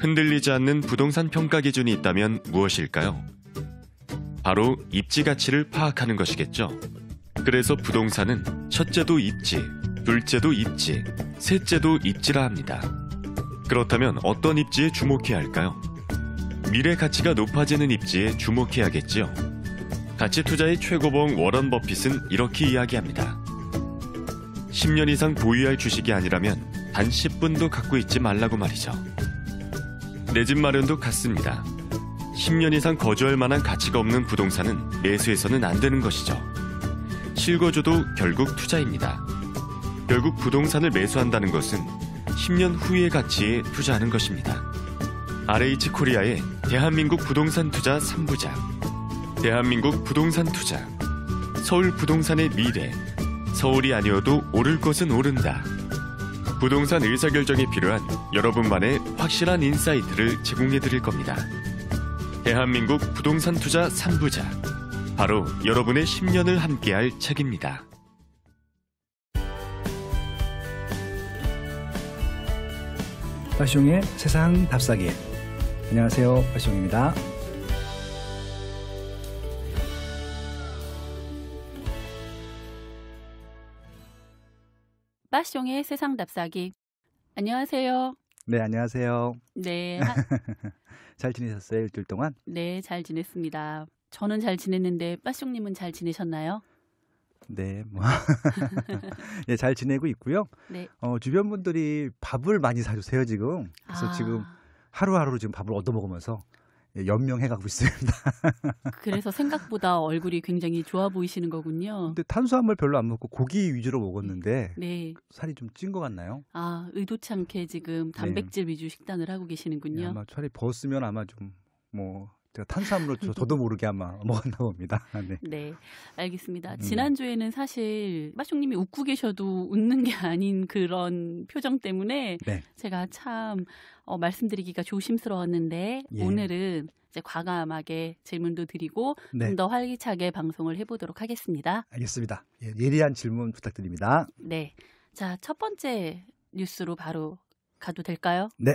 흔들리지 않는 부동산 평가 기준이 있다면 무엇일까요? 바로 입지 가치를 파악하는 것이겠죠. 그래서 부동산은 첫째도 입지, 둘째도 입지, 셋째도 입지라 합니다. 그렇다면 어떤 입지에 주목해야 할까요? 미래 가치가 높아지는 입지에 주목해야겠지요. 가치 투자의 최고봉 워런 버핏은 이렇게 이야기합니다. 10년 이상 보유할 주식이 아니라면 단 10분도 갖고 있지 말라고 말이죠. 내 집 마련도 같습니다. 10년 이상 거주할 만한 가치가 없는 부동산은 매수해서는 안 되는 것이죠. 실거주도 결국 투자입니다. 결국 부동산을 매수한다는 것은 10년 후의 가치에 투자하는 것입니다. RH 코리아의 대한민국 부동산 투자 3부작. 대한민국 부동산 투자. 서울 부동산의 미래. 서울이 아니어도 오를 것은 오른다. 부동산 의사결정에 필요한 여러분만의 확실한 인사이트를 제공해 드릴 겁니다. 대한민국 부동산 투자 3부작. 바로 여러분의 10년을 함께할 책입니다. 빠숑의 세상 답사기. 안녕하세요, 빠숑입니다. 빠숑의 세상 답사기. 안녕하세요. 네, 안녕하세요. 네. 잘 지내셨어요, 일주일 동안? 네, 잘 지냈습니다. 저는 잘 지냈는데 빠숑님은 잘 지내셨나요? 네, 뭐 네, 잘 지내고 있고요. 네. 주변 분들이 밥을 많이 사주세요, 지금. 그래서 지금 하루하루 지금 밥을 얻어먹으면서 연명해가고 있습니다. 그래서 생각보다 얼굴이 굉장히 좋아 보이시는 거군요. 근데 탄수화물 별로 안 먹고 고기 위주로 먹었는데 네. 살이 좀 찐 것 같나요? 의도치 않게 지금 단백질 위주 식단을 하고 계시는군요. 네, 아마 차라리 벗으면 아마 좀 제가 탄수화물을 저도 모르게 아마 먹었나 봅니다. 네. 네, 알겠습니다. 지난주에는 사실 빠숑님이 웃고 계셔도 웃는 게 아닌 그런 표정 때문에 네. 제가 참 말씀드리기가 조심스러웠는데 예. 오늘은 이제 과감하게 질문도 드리고 네. 좀 더 활기차게 방송을 해보도록 하겠습니다. 알겠습니다. 예리한 질문 부탁드립니다. 네, 자, 첫 번째 뉴스로 바로 가도 될까요? 네.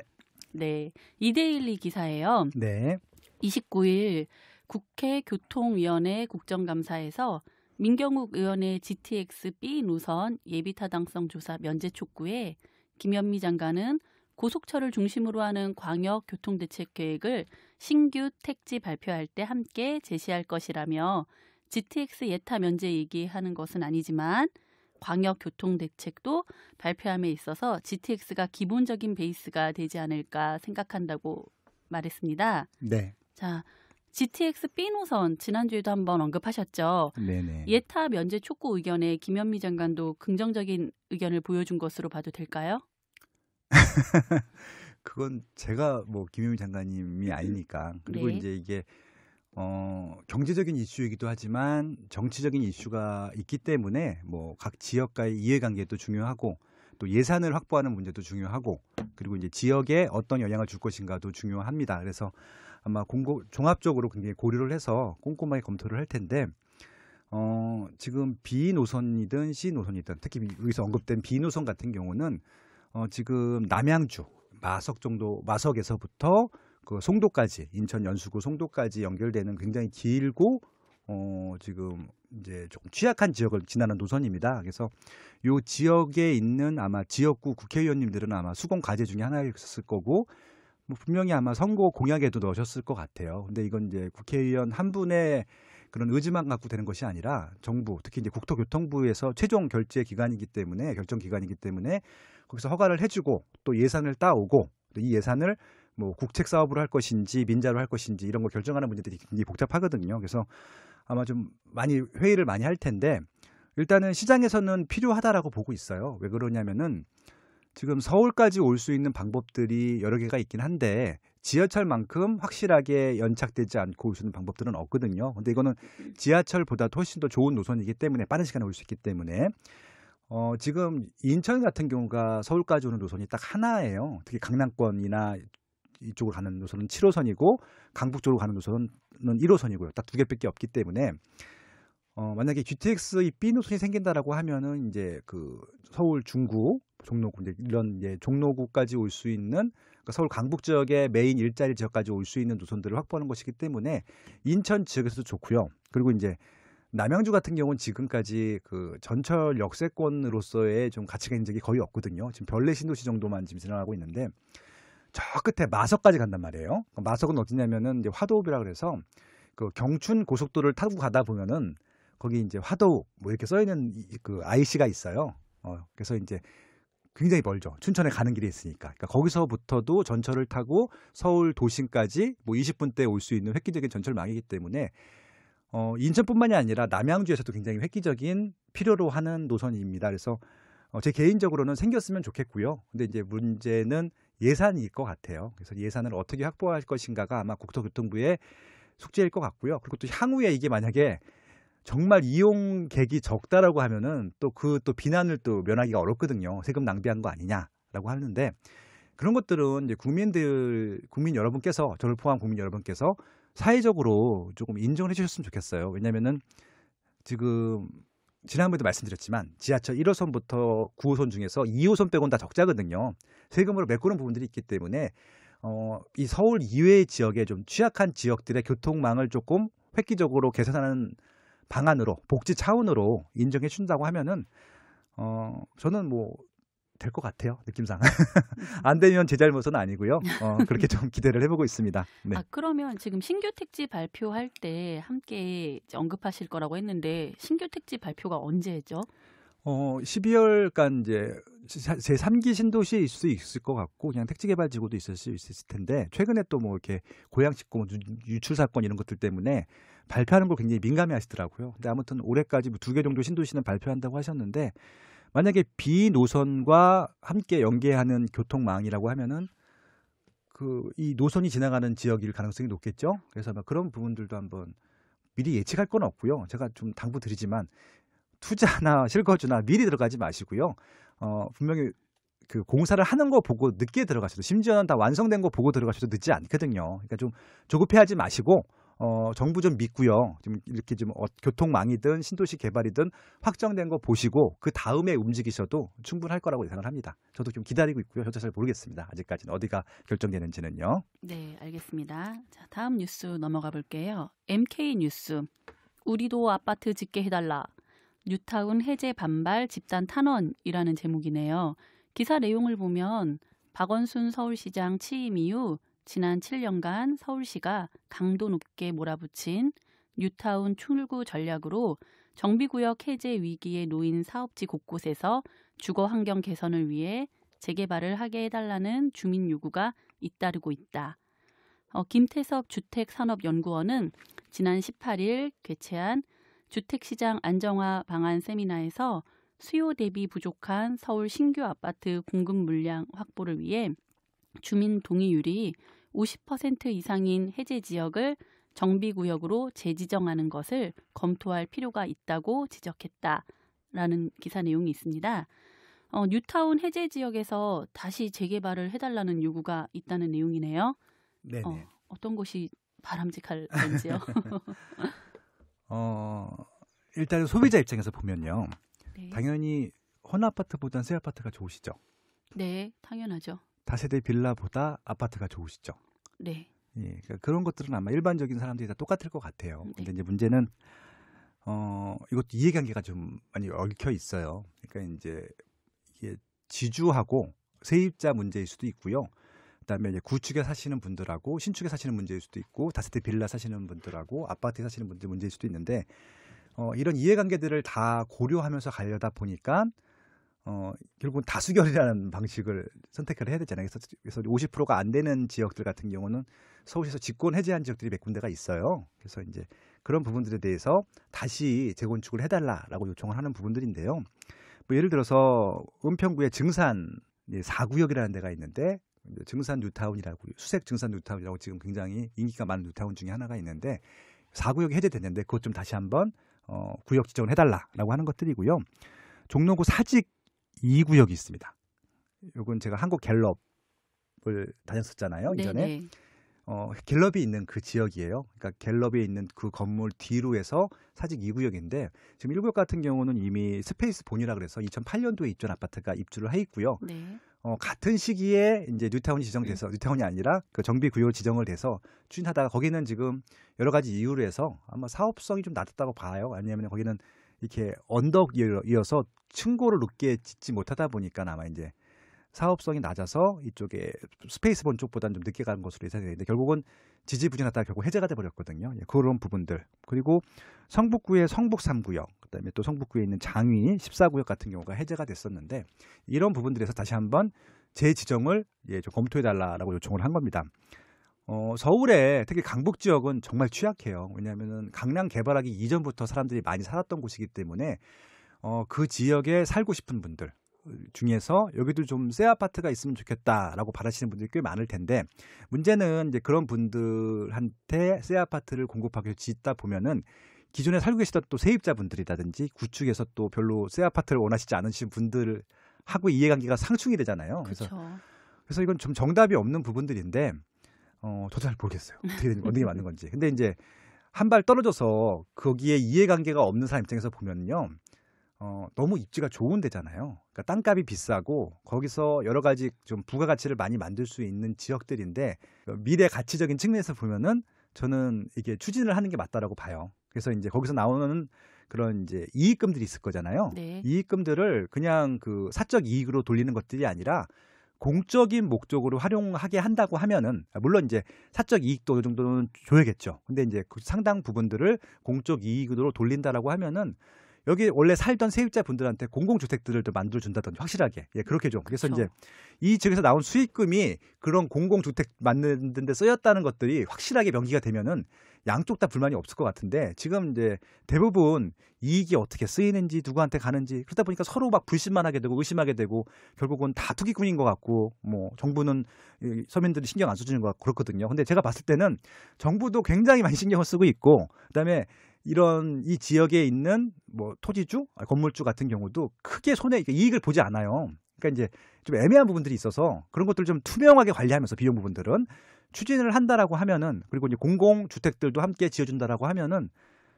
네, 이데일리 기사예요. 네. 29일 국회 교통위원회 국정감사에서 민경욱 의원의 GTX B 노선 예비타당성 조사 면제 촉구에 김현미 장관은 고속철을 중심으로 하는 광역교통대책계획을 신규 택지 발표할 때 함께 제시할 것이라며 GTX 예타 면제 얘기하는 것은 아니지만 광역교통대책도 발표함에 있어서 GTX가 기본적인 베이스가 되지 않을까 생각한다고 말했습니다. 네. 자, GTX B 노선 지난주에도 한번 언급하셨죠. 네네. 예타 면제 촉구 의견에 김현미 장관도 긍정적인 의견을 보여준 것으로 봐도 될까요? 그건 제가 김현미 장관님이 아니니까. 그리고 네. 이제 이게 경제적인 이슈이기도 하지만 정치적인 이슈가 있기 때문에 각 지역과의 이해관계도 중요하고 또 예산을 확보하는 문제도 중요하고 그리고 이제 지역에 어떤 영향을 줄 것인가도 중요합니다. 그래서 아마 종합적으로 굉장히 고려를 해서 꼼꼼하게 검토를 할 텐데 지금 B 노선이든 C 노선이든 특히 여기서 언급된 B 노선 같은 경우는 지금 남양주 마석에서부터 그 송도까지 인천 연수구 송도까지 연결되는 굉장히 길고 지금 이제 조금 취약한 지역을 지나는 노선입니다. 그래서 이 지역에 있는 아마 지역구 국회의원님들은 아마 수공 과제 중에 하나였을 거고 분명히 아마 선거 공약에도 넣으셨을 것 같아요. 근데 이건 이제 국회의원 한 분의 그런 의지만 갖고 되는 것이 아니라 정부, 특히 이제 국토교통부에서 최종 결정 기관이기 때문에 거기서 허가를 해주고 또 예산을 따오고 또 이 예산을 국책 사업으로 할 것인지 민자로 할 것인지 이런 거 결정하는 문제들이 굉장히 복잡하거든요. 그래서 아마 좀 많이 회의를 많이 할 텐데 일단은 시장에서는 필요하다라고 보고 있어요. 왜 그러냐면은 지금 서울까지 올 수 있는 방법들이 여러 개가 있긴 한데 지하철만큼 확실하게 연착되지 않고 올 수 있는 방법들은 없거든요. 근데 이거는 지하철보다 훨씬 더 좋은 노선이기 때문에 빠른 시간에 올 수 있기 때문에 지금 인천 같은 경우가 서울까지 오는 노선이 딱 하나예요. 특히 강남권이나 이쪽으로 가는 노선은 7호선이고 강북 쪽으로 가는 노선은 1호선이고요. 딱 두 개밖에 없기 때문에 만약에 GTX 이 B 노선이 생긴다라고 하면은 이제 그 서울 중구 종로구 이제 이런 종로구까지 올 수 있는 그러니까 서울 강북 지역의 메인 일자리 지역까지 올 수 있는 노선들을 확보하는 것이기 때문에 인천 지역에서도 좋고요. 그리고 이제 남양주 같은 경우는 지금까지 그 전철 역세권으로서의 좀 가치가 있는 적이 거의 없거든요. 지금 별내 신도시 정도만 지금 진행하고 있는데 저 끝에 마석까지 간단 말이에요. 마석은 어디냐면은 이제 화도읍이라 그래서 그 경춘 고속도로를 타고 가다 보면은 거기 이제 화도읍 뭐 이렇게 써 있는 그 IC가 있어요. 그래서 이제 굉장히 멀죠. 춘천에 가는 길이 있으니까. 그러니까 거기서부터도 전철을 타고 서울 도심까지 뭐 20분대에 올 수 있는 획기적인 전철망이기 때문에 인천뿐만이 아니라 남양주에서도 굉장히 획기적인 필요로 하는 노선입니다. 그래서 제 개인적으로는 생겼으면 좋겠고요. 근데 이제 문제는 예산일 것 같아요. 그래서 예산을 어떻게 확보할 것인가가 아마 국토교통부의 숙제일 것 같고요. 그리고 또 향후에 이게 만약에 정말 이용객이 적다라고 하면은 또 비난을 또 면하기가 어렵거든요. 세금 낭비한 거 아니냐라고 하는데 그런 것들은 이제 국민 여러분께서 저를 포함한 국민 여러분께서 사회적으로 조금 인정을 해주셨으면 좋겠어요. 왜냐면은 지금 지난번에도 말씀드렸지만 지하철 1호선부터 9호선 중에서 2호선 빼고는 다 적자거든요. 세금으로 메꾸는 부분들이 있기 때문에 이 서울 이외의 지역에 좀 취약한 지역들의 교통망을 조금 획기적으로 개선하는 방안으로 복지 차원으로 인정해 준다고 하면은 저는 뭐 될 것 같아요. 느낌상. 안 되면 제 잘못은 아니고요. 그렇게 좀 기대를 해보고 있습니다. 네. 그러면 지금 신규 택지 발표할 때 함께 이제 언급하실 거라고 했는데 신규 택지 발표가 언제죠? 12월간 이제 제 3기 신도시일 수 있을 것 같고 그냥 택지개발지구도 있을 수 있을 텐데 최근에 또 뭐 이렇게 고양시권, 유출 사건 이런 것들 때문에 발표하는 걸 굉장히 민감해하시더라고요. 근데 아무튼 올해까지 뭐 2개 정도 신도시는 발표한다고 하셨는데 만약에 B 노선과 함께 연계하는 교통망이라고 하면은 이 노선이 지나가는 지역일 가능성이 높겠죠. 그래서 그런 부분들도 한번 미리 예측할 건 없고요. 제가 좀 당부드리지만 투자나 실거주나 미리 들어가지 마시고요. 분명히 그 공사를 하는 거 보고 늦게 들어가셔도 심지어는 다 완성된 거 보고 들어가셔도 늦지 않거든요. 그러니까 좀 조급해하지 마시고 정부 좀 믿고요. 좀 이렇게 좀 교통망이든 신도시 개발이든 확정된 거 보시고 그 다음에 움직이셔도 충분할 거라고 예상을 합니다. 저도 좀 기다리고 있고요. 저도 잘 모르겠습니다. 아직까지는 어디가 결정되는지는요. 네, 알겠습니다. 자, 다음 뉴스 넘어가 볼게요. MK 뉴스. 우리도 아파트 짓게 해달라. 뉴타운 해제 반발 집단 탄원이라는 제목이네요. 기사 내용을 보면 박원순 서울시장 취임 이후 지난 7년간 서울시가 강도 높게 몰아붙인 뉴타운 출구 전략으로 정비구역 해제 위기에 놓인 사업지 곳곳에서 주거 환경 개선을 위해 재개발을 하게 해달라는 주민 요구가 잇따르고 있다. 김태섭 주택산업연구원은 지난 18일 개최한 주택시장 안정화 방안 세미나에서 수요 대비 부족한 서울 신규 아파트 공급 물량 확보를 위해 주민 동의율이 50% 이상인 해제 지역을 정비구역으로 재지정하는 것을 검토할 필요가 있다고 지적했다라는 기사 내용이 있습니다. 뉴타운 해제 지역에서 다시 재개발을 해달라는 요구가 있다는 내용이네요. 네네. 어떤 것이 바람직할런지요? 일단 소비자 입장에서 보면요. 네. 당연히 헌아파트보단 새 아파트가 좋으시죠. 네, 당연하죠. 다세대 빌라보다 아파트가 좋으시죠. 네. 예, 그러니까 그런 것들은 아마 일반적인 사람들이 다 똑같을 것 같아요. 네. 근데 이제 문제는 이것도 이해관계가 좀 많이 얽혀 있어요. 그러니까 이제 이게 지주하고 세입자 문제일 수도 있고요. 그다음에 이제 구축에 사시는 분들하고 신축에 사시는 문제일 수도 있고 다세대 빌라 사시는 분들하고 아파트에 사시는 분들 문제일 수도 있는데 이런 이해관계들을 다 고려하면서 가려다 보니까 결국은 다수결이라는 방식을 선택을 해야 되잖아요. 그래서 50%가 안 되는 지역들 같은 경우는 서울시에서 집권 해제한 지역들이 몇 군데가 있어요. 그래서 이제 그런 부분들에 대해서 다시 재건축을 해달라라고 요청을 하는 부분들인데요. 뭐 예를 들어서 은평구의 증산 4구역이라는 데가 있는데 증산 뉴타운이라고 수색 증산 뉴타운이라고 지금 굉장히 인기가 많은 뉴타운 중에 하나가 있는데 4구역이 해제됐는데 그것 좀 다시 한번 구역 지정을 해달라라고 하는 것들이고요. 종로구 사직 2구역이 있습니다. 이건 제가 한국 갤럽을 다녔었잖아요. 이전에. 갤럽이 있는 그 지역이에요. 그러니까 갤럽이 있는 그 건물 뒤로 해서 사직 2구역인데 지금 1구역 같은 경우는 이미 스페이스본이라 그래서 2008년도에 입주한 아파트가 입주를 해 있고요. 네. 같은 시기에 이제 뉴타운이 지정돼서 뉴타운이 아니라 그 정비 구역 지정을 돼서 추진하다가 거기는 지금 여러 가지 이유로 해서 아마 사업성이 좀 낮았다고 봐요. 아니면 거기는 이렇게 언덕이어서 층고를 높게 짓지 못하다 보니까 아마 이제 사업성이 낮아서 이쪽에 스페이스본 쪽보다는 좀 늦게 가는 것으로 예상이 되는데 결국은 지지부진하다가 결국 해제가 돼버렸거든요. 예, 그런 부분들. 그리고 성북구의 성북 3구역, 그다음에 또 성북구에 있는 장위 14구역 같은 경우가 해제가 됐었는데 이런 부분들에서 다시 한번 재지정을 좀 검토해달라고 요청을 한 겁니다. 서울에 특히 강북 지역은 정말 취약해요. 왜냐하면 강남 개발하기 이전부터 사람들이 많이 살았던 곳이기 때문에 그 지역에 살고 싶은 분들 중에서 여기도 좀 새 아파트가 있으면 좋겠다라고 바라시는 분들이 꽤 많을 텐데 문제는 이제 그런 분들한테 새 아파트를 공급하기 위해서 짓다 보면은 기존에 살고 계시던 또 세입자분들이라든지 구축에서 또 별로 새 아파트를 원하시지 않으신 분들하고 이해관계가 상충이 되잖아요. 그래서 이건 좀 정답이 없는 부분들인데 저도 잘 모르겠어요. 어떻게 맞는 건지. 근데 이제 한 발 떨어져서 거기에 이해관계가 없는 사람 입장에서 보면요. 너무 입지가 좋은 데잖아요. 그러니까 땅값이 비싸고 거기서 여러 가지 좀 부가가치를 많이 만들 수 있는 지역들인데 미래 가치적인 측면에서 보면은 저는 이게 추진을 하는 게 맞다라고 봐요. 그래서 이제 거기서 나오는 그런 이제 이익금들이 있을 거잖아요. 네. 이익금들을 그냥 그 사적 이익으로 돌리는 것들이 아니라 공적인 목적으로 활용하게 한다고 하면은 물론 이제 사적 이익도 이 정도는 줘야겠죠. 근데 이제 그 상당 부분들을 공적 이익으로 돌린다라고 하면은 여기 원래 살던 세입자분들한테 공공주택들을 또 만들어준다든지 확실하게 그렇게 좀 그래서 그렇죠. 이제 이 지역에서 나온 수익금이 그런 공공주택 만드는 데 쓰였다는 것들이 확실하게 명기가 되면은 양쪽 다 불만이 없을 것 같은데 지금 이제 대부분 이익이 어떻게 쓰이는지 누구한테 가는지 그러다 보니까 서로 막 불신만 하게 되고 의심하게 되고 결국은 다 투기꾼인 것 같고 뭐 정부는 서민들이 신경 안 써주는 것 같고 그렇거든요. 근데 제가 봤을 때는 정부도 굉장히 많이 신경을 쓰고 있고 그다음에 이 지역에 있는 뭐 토지주, 건물주 같은 경우도 크게 이익을 보지 않아요. 그러니까 이제 좀 애매한 부분들이 있어서 그런 것들 좀 투명하게 관리하면서 비용 부분들은 추진을 한다라고 하면은 그리고 이제 공공주택들도 함께 지어준다라고 하면은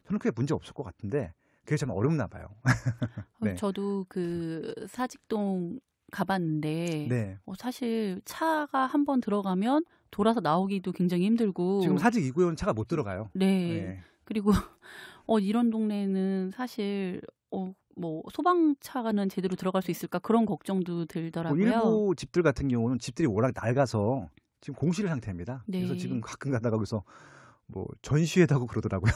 저는 크게 문제 없을 것 같은데 그게 좀 어렵나 봐요. 네. 저도 그 사직동 가봤는데 네. 사실 차가 한번 들어가면 돌아서 나오기도 굉장히 힘들고 지금 사직 2구역은 차가 못 들어가요. 네. 그리고 이런 동네는 사실 뭐 소방차는 제대로 들어갈 수 있을까 그런 걱정도 들더라고요. 일부 집들 같은 경우는 집들이 워낙 낡아서 지금 공실 상태입니다. 네. 그래서 지금 가끔 가다가 거기서 뭐 전시회다고 그러더라고요.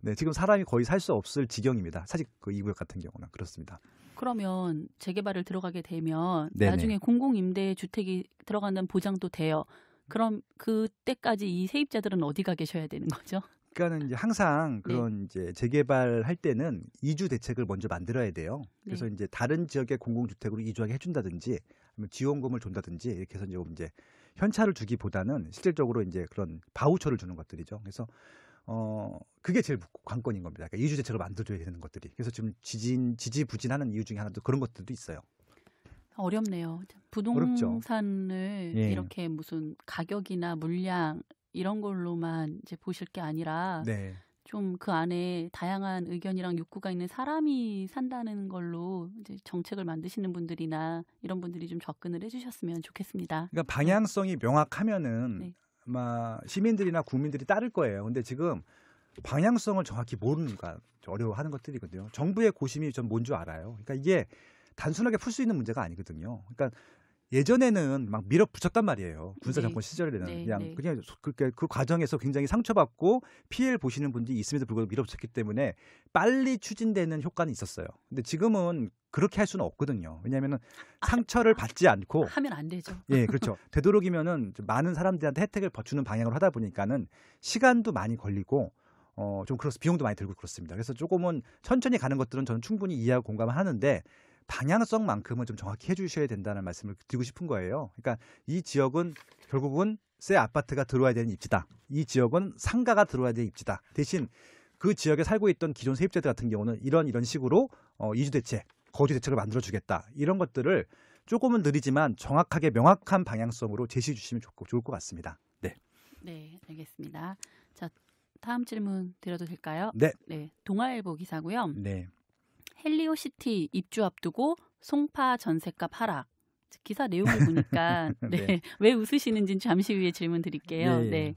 네, 지금 사람이 거의 살 수 없을 지경입니다. 사직 그 2구역 같은 경우는 그렇습니다. 그러면 재개발을 들어가게 되면 네네. 나중에 공공임대주택이 들어가는 보장도 돼요. 그럼 그때까지 이 세입자들은 어디 가 계셔야 되는 거죠? 그러니까는 이제 항상 그런 이제 재개발할 때는 이주 대책을 먼저 만들어야 돼요. 그래서 이제 다른 지역의 공공주택으로 이주하게 해준다든지, 아니면 지원금을 준다든지 이렇게 해서 이제 현찰을 주기보다는 실질적으로 이제 그런 바우처를 주는 것들이죠. 그래서 그게 제일 관건인 겁니다. 그러니까 이주 대책을 만들어줘야 되는 것들이. 그래서 지금 지지부진하는 이유 중에 하나도 그런 것들도 있어요. 어렵네요. 부동산을 이렇게 무슨 가격이나 물량 이런 걸로만 이제 보실 게 아니라 좀 그 안에 다양한 의견이랑 욕구가 있는 사람이 산다는 걸로 이제 정책을 만드시는 분들이나 이런 분들이 좀 접근을 해주셨으면 좋겠습니다. 그러니까 방향성이 명확하면은 아마 시민들이나 국민들이 따를 거예요. 근데 지금 방향성을 정확히 모르는가 어려워하는 것들이거든요. 정부의 고심이 전 뭔 줄 알아요. 그러니까 이게 단순하게 풀 수 있는 문제가 아니거든요. 그러니까 예전에는 막 밀어붙였단 말이에요. 군사 정권 시절에는 그냥 그 과정에서 굉장히 상처받고 피해를 보시는 분들이 있음에도 불구하고 밀어붙였기 때문에 빨리 추진되는 효과는 있었어요. 근데 지금은 그렇게 할 수는 없거든요. 왜냐하면 상처를 받지 않고 하면 안 되죠. 예, 그렇죠. 되도록이면은 많은 사람들한테 혜택을 주는 방향으로 하다 보니까는 시간도 많이 걸리고 좀 비용도 많이 들고 그렇습니다. 그래서 조금은 천천히 가는 것들은 저는 충분히 이해하고 공감하는데. 방향성만큼은 좀 정확히 해주셔야 된다는 말씀을 드리고 싶은 거예요. 그러니까 이 지역은 결국은 새 아파트가 들어와야 되는 입지다. 이 지역은 상가가 들어와야 되는 입지다. 대신 그 지역에 살고 있던 기존 세입자들 같은 경우는 이런 식으로 이주 대책, 거주 대책을 만들어주겠다. 이런 것들을 조금은 느리지만 정확하게 명확한 방향성으로 제시해 주시면 좋을 것 같습니다. 네. 네, 알겠습니다. 자, 다음 질문 드려도 될까요? 네. 네, 동아일보 기사고요. 네. 헬리오시티 입주 앞두고 송파 전셋값 하락. 기사 내용을 보니까 네, 네. 왜 웃으시는지는 잠시 후에 질문 드릴게요. 네. 네.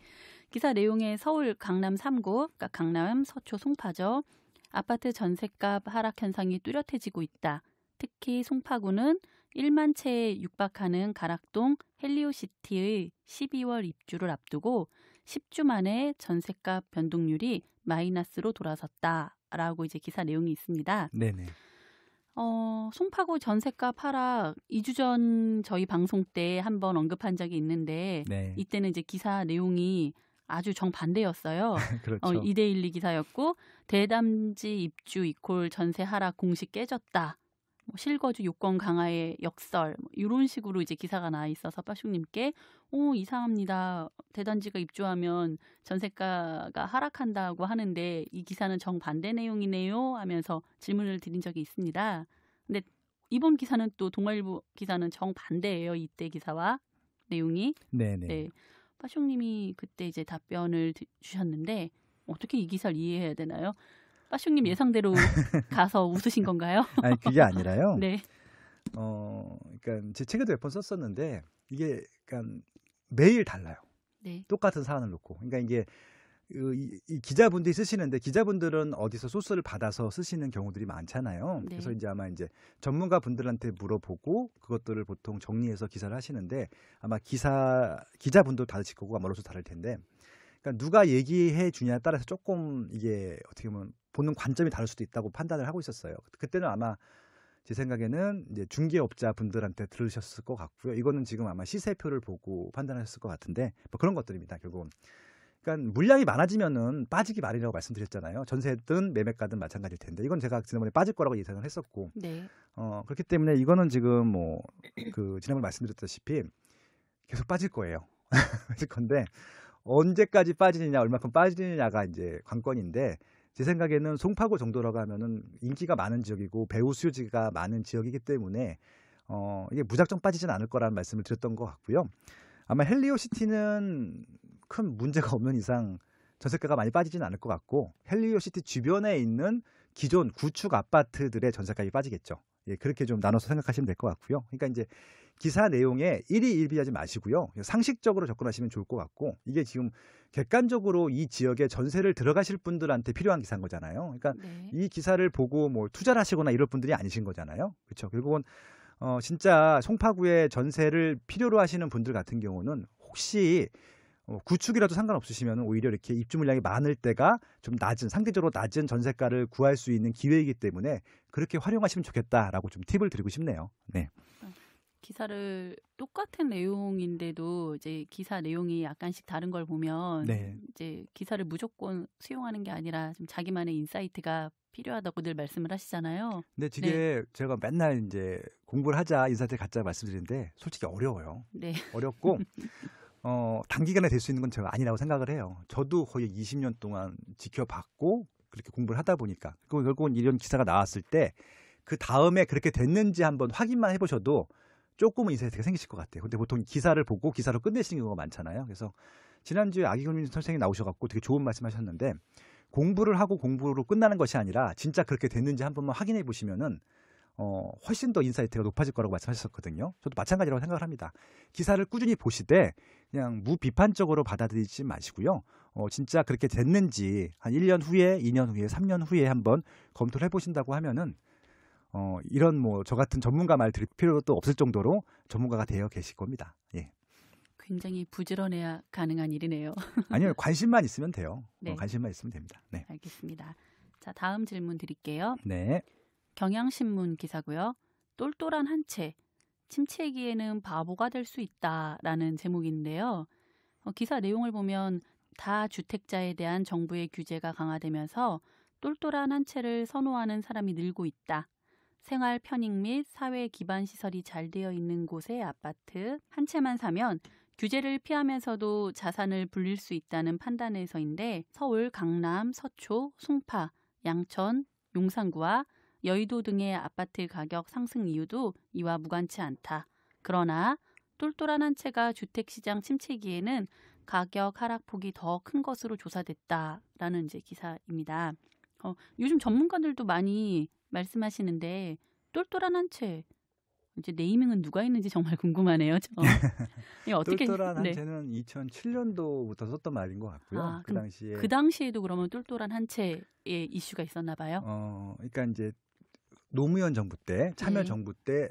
기사 내용에 서울 강남 3구, 그러니까 강남, 서초, 송파죠. 아파트 전셋값 하락 현상이 뚜렷해지고 있다. 특히 송파구는 1만 채에 육박하는 가락동 헬리오시티의 12월 입주를 앞두고 10주 만에 전셋값 변동률이 마이너스로 돌아섰다라고 이제 기사 내용이 있습니다. 네네. 송파구 전셋값 하락 2주 전 저희 방송 때 한번 언급한 적이 있는데 네. 이때는 이제 기사 내용이 아주 정반대였어요. 그렇죠. 2대1 기사였고 대담지 입주 이콜 전세 하락 공식 깨졌다. 뭐 실거주 요건 강화의 역설 이런 식으로 이제 기사가 나 있어서 빠숑님께 이상합니다. 대단지가 입주하면 전세가가 하락한다고 하는데 이 기사는 정반대 내용이네요 하면서 질문을 드린 적이 있습니다. 근데 이번 기사는 또 동아일보 기사는 정반대예요. 이때 기사와 내용이. 네네. 네. 빠숑님이 그때 이제 답변을 주셨는데 어떻게 이 기사를 이해해야 되나요? 빠숑님 예상대로 가서 웃으신 건가요? 아니 그게 아니라요. 네. 그러니까 제 책에도 몇 번 썼었는데 이게 그러니까 매일 달라요. 네. 똑같은 사안을 놓고. 그러니까 이게 이 기자분들이 쓰시는데 기자분들은 어디서 소스를 받아서 쓰시는 경우들이 많잖아요. 네. 그래서 이제 아마 이제 전문가 분들한테 물어보고 그것들을 보통 정리해서 기사를 하시는데 아마 기자분도 다르실 거고 아마로서 다를 텐데. 그러니까 누가 얘기해 주냐에 따라서 조금 이게 어떻게 보면 보는 관점이 다를 수도 있다고 판단을 하고 있었어요. 그때는 아마 제 생각에는 이제 중개업자 분들한테 들으셨을 것 같고요. 이거는 지금 아마 시세표를 보고 판단하셨을 것 같은데 뭐 그런 것들입니다. 결국은. 그러니까 물량이 많아지면은 빠지기 마련이라고 말씀드렸잖아요. 전세든 매매가든 마찬가지일 텐데 이건 제가 지난번에 빠질 거라고 예상을 했었고 네. 그렇기 때문에 이거는 지금 뭐 그 지난번에 말씀드렸다시피 계속 빠질 거예요. 빠질 건데 언제까지 빠지느냐 얼마큼 빠지느냐가 이제 관건인데 제 생각에는 송파구 정도라고 하면은 인기가 많은 지역이고 배우 수요지가 많은 지역이기 때문에 이게 무작정 빠지진 않을 거라는 말씀을 드렸던 것 같고요. 아마 헬리오시티는 큰 문제가 없는 이상 전세가가 많이 빠지지는 않을 것 같고 헬리오시티 주변에 있는 기존 구축 아파트들의 전세가가 빠지겠죠. 예, 그렇게 좀 나눠서 생각하시면 될 것 같고요. 그러니까 이제 기사 내용에 일희일비하지 마시고요. 상식적으로 접근하시면 좋을 것 같고 이게 지금 객관적으로 이 지역에 전세를 들어가실 분들한테 필요한 기사인 거잖아요. 그러니까 네. 이 기사를 보고 뭐 투자를 하시거나 이럴 분들이 아니신 거잖아요. 그렇죠. 결국은 진짜 송파구에 전세를 필요로 하시는 분들 같은 경우는 혹시 구축이라도 상관없으시면 오히려 이렇게 입주 물량이 많을 때가 좀 상대적으로 낮은 전세가를 구할 수 있는 기회이기 때문에 그렇게 활용하시면 좋겠다라고 좀 팁을 드리고 싶네요. 네. 기사를 똑같은 내용인데도 이제 기사 내용이 약간씩 다른 걸 보면 네. 이제 기사를 무조건 수용하는 게 아니라 좀 자기만의 인사이트가 필요하다고 늘 말씀을 하시잖아요. 근데 이게 제가 맨날 이제 공부를 하자 인사이트 갖자 말씀드리는데 솔직히 어려워요. 네. 어렵고 단기간에 될 수 있는 건 제가 아니라고 생각을 해요. 저도 거의 20년 동안 지켜봤고 그렇게 공부를 하다 보니까 결국은 이런 기사가 나왔을 때 그 다음에 그렇게 됐는지 한번 확인만 해보셔도 조금은 인사이트가 생기실 것 같아요. 근데 보통 기사를 보고 기사로 끝내시는 경우가 많잖아요. 그래서 지난주에 아기금융 선생님이 나오셔갖고 되게 좋은 말씀하셨는데 공부를 하고 공부로 끝나는 것이 아니라 진짜 그렇게 됐는지 한 번만 확인해 보시면은 훨씬 더 인사이트가 높아질 거라고 말씀하셨거든요. 저도 마찬가지라고 생각을 합니다. 기사를 꾸준히 보시되 그냥 무비판적으로 받아들이지 마시고요. 진짜 그렇게 됐는지 한 1년 후에, 2년 후에, 3년 후에 한번 검토를 해보신다고 하면은 이런 뭐 저 같은 전문가 말 들을 필요도 없을 정도로 전문가가 되어 계실 겁니다. 예. 굉장히 부지런해야 가능한 일이네요. 아니요, 관심만 있으면 돼요. 네. 관심만 있으면 됩니다. 네. 알겠습니다. 자, 다음 질문 드릴게요. 네. 경향신문 기사고요. 똘똘한 한 채, 침체기에는 바보가 될 수 있다라는 제목인데요. 기사 내용을 보면 다주택자에 대한 정부의 규제가 강화되면서 똘똘한 한 채를 선호하는 사람이 늘고 있다. 생활 편익 및 사회 기반 시설이 잘 되어 있는 곳의 아파트 한 채만 사면 규제를 피하면서도 자산을 불릴 수 있다는 판단에서인데 서울, 강남, 서초, 송파, 양천, 용산구와 여의도 등의 아파트 가격 상승 이유도 이와 무관치 않다. 그러나 똘똘한 한 채가 주택시장 침체기에는 가격 하락폭이 더 큰 것으로 조사됐다라는 이제 기사입니다. 요즘 전문가들도 많이 말씀하시는데 똘똘한 한 채 이제 네이밍은 누가 있는지 정말 궁금하네요. 예, 어떻게 똘똘한 한 네. 채는 2007년도부터 썼던 말인 것 같고요. 그 그럼 당시에 그 당시에도 그러면 똘똘한 한 채의 이슈가 있었나 봐요. 그러니까 이제 노무현 정부 때 네. 참여정부 때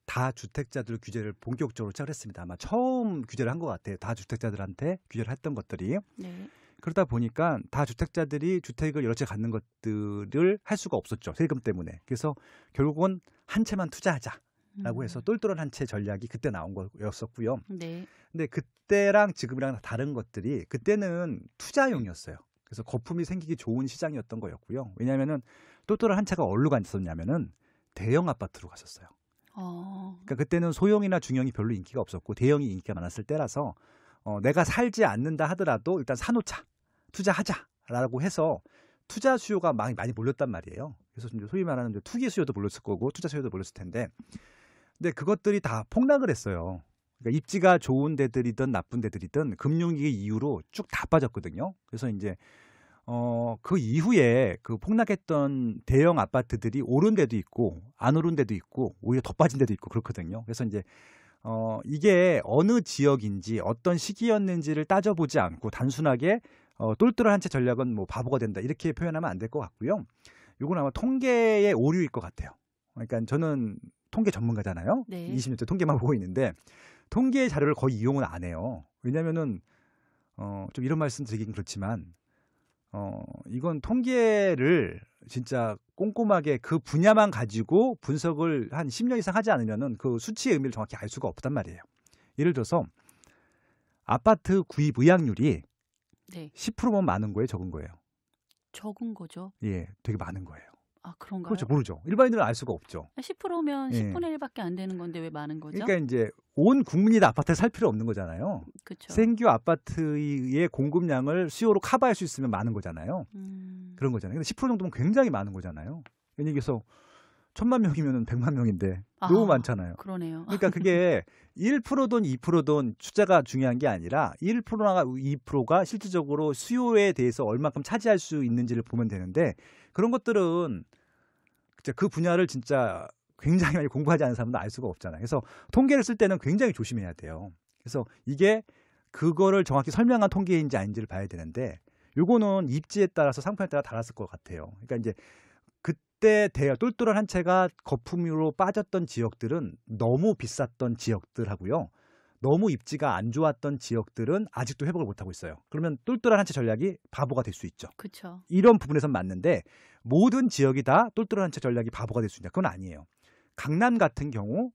다주택자들 규제를 본격적으로 시작을 했습니다. 아마 처음 규제를 한 것 같아요. 다주택자들한테 규제를 했던 것들이. 네. 그러다 보니까 다주택자들이 주택을 여러 채 갖는 것들을 할 수가 없었죠. 세금 때문에. 그래서 결국은 한 채만 투자하자라고 해서 똘똘한 한 채 전략이 그때 나온 거였었고요. 네. 근데 그때랑 지금이랑 다른 것들이 그때는 투자용이었어요. 그래서 거품이 생기기 좋은 시장이었던 거였고요. 왜냐하면은 똘똘한 한 채가 어디로 갔었냐면은 대형 아파트로 갔었어요. 그러니까 그때는 소형이나 중형이 별로 인기가 없었고 대형이 인기가 많았을 때라서 내가 살지 않는다 하더라도 일단 사놓자, 투자하자라고 해서 투자 수요가 많이 몰렸단 말이에요. 그래서 이제 소위 말하는 이제 투기 수요도 몰렸을 거고 투자 수요도 몰렸을 텐데, 근데 그것들이 다 폭락을 했어요. 그러니까 입지가 좋은 데들이든 나쁜 데들이든 금융위기 이후로 쭉 다 빠졌거든요. 그래서 이제 그 이후에 그 폭락했던 대형 아파트들이 오른 데도 있고 안 오른 데도 있고 오히려 더 빠진 데도 있고 그렇거든요. 그래서 이제 이게 어느 지역인지 어떤 시기였는지를 따져보지 않고 단순하게 똘똘한 한 채 전략은 뭐 바보가 된다 이렇게 표현하면 안 될 것 같고요. 이건 아마 통계의 오류일 것 같아요. 그러니까 저는 통계 전문가잖아요. 네. 20년째 통계만 보고 있는데 통계 자료를 거의 이용은 안 해요. 왜냐면은 좀 이런 말씀 드리긴 그렇지만 이건 통계를 진짜 꼼꼼하게 그 분야만 가지고 분석을 한 10년 이상 하지 않으면은 그 수치의 의미를 정확히 알 수가 없단 말이에요. 예를 들어서 아파트 구입 의향률이 네. 10%면 많은 거예요, 적은 거예요? 적은 거죠. 예, 되게 많은 거예요. 그런가요? 그렇죠, 모르죠. 일반인들은 알 수가 없죠. 10%면 예. 10분의 1밖에 안 되는 건데 왜 많은 거죠? 그러니까 이제 온 국민이 다 아파트를 살 필요 없는 거잖아요. 그렇죠. 생규 아파트의 공급량을 수요로 커버할 수 있으면 많은 거잖아요. 그런 거잖아요. 근데 10% 정도면 굉장히 많은 거잖아요. 얘기해서 1000만 명이면 100만 명인데 너무 많잖아요. 그러네요. 그러니까 그게 1%든 2%든 숫자가 중요한 게 아니라 1%나 2%가 실질적으로 수요에 대해서 얼마큼 차지할 수 있는지를 보면 되는데 그런 것들은 그 분야를 진짜 굉장히 많이 공부하지 않은 사람은 알 수가 없잖아요. 그래서 통계를 쓸 때는 굉장히 조심해야 돼요. 그래서 이게 그거를 정확히 설명한 통계인지 아닌지를 봐야 되는데 요거는 입지에 따라서 상품에 따라 달랐을 것 같아요. 그러니까 이제 그때 똘똘한 한 채가 거품으로 빠졌던 지역들은 너무 비쌌던 지역들하고요. 너무 입지가 안 좋았던 지역들은 아직도 회복을 못하고 있어요. 그러면 똘똘한 한 채 전략이 바보가 될 수 있죠. 그렇죠. 이런 부분에선 맞는데 모든 지역이 다 똘똘한 한 채 전략이 바보가 될 수 있냐? 그건 아니에요. 강남 같은 경우